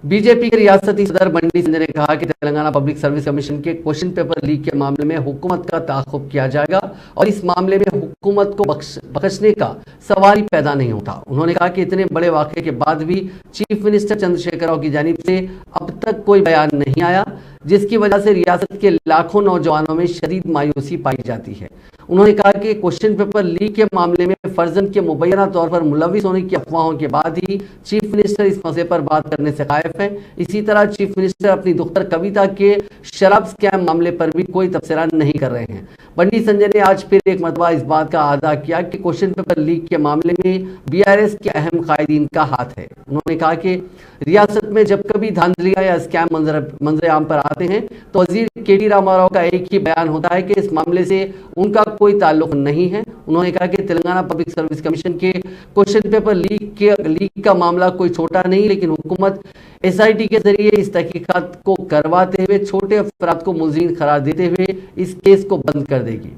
B J پی کے ریاستی صدر بنڈی سنجے نے کہا کہ تلنگانہ پبلک سروس کمیشن کے کوشچن پیپر لیک کے معاملے میں حکومت کا تعاقب کیا جائے گا اور اس معاملے میں حکومت کو بخشنے کا سوال ہی پیدا نہیں ہوتا۔ انہوں نے کہا کہ اتنے بڑے واقعے کے بعد بھی چیف منسٹر چندرشیکھر راؤ کی جانب سے اب تک کوئی بیان نہیں آیا، جس کی وجہ سے ریاست کے لاکھوں نوجوانوں میں شدید مایوسی پائی جاتی ہے۔ انہوں نے کہا کہ کوشچن پیپر لیک کے معاملے میں فرزند کے مبینہ طور پر ملوث ہونے کی افواہوں کے بعد ہی چیف منسٹر اس مسئلے پر بات کرنے سے قائف ہیں۔ اسی طرح چیف منسٹر اپنی دختر کویتا کے شراب سکیم معاملے پر بھی کوئی تبصرہ نہیں کر رہے ہیں۔ بنڈی سنجے نے آج پھر ایک مرتبہ اس بات کا اعادہ کیا کہ کوشچن پیپر لیک کے معاملے میں BRS کے اہم قائدین کا ہاتھ ہے۔ انہوں نے کہا کہ ریاست میں جب کبھی دھاندلیاں یا اسکیم منظر عام پر آتے ہیں تو وزیر KT راما راؤ کا ایک ہی بیان ہوتا ہے کہ اس معاملے سے ان کا کوئی تعلق نہیں ہے۔ انہوں نے کہا کہ تلنگانہ پبلک سروس کمیشن کے کوشچن پیپر لیک کا معاملہ کوئی چھوٹا نہیں، لیکن حکومت SIT کے ذریعے اس تحقیقات کو کرواتے ہوئے چھوٹے افراد کو ملزم قرار دیتے ہوئے اس کیس کو بند کر دے گی۔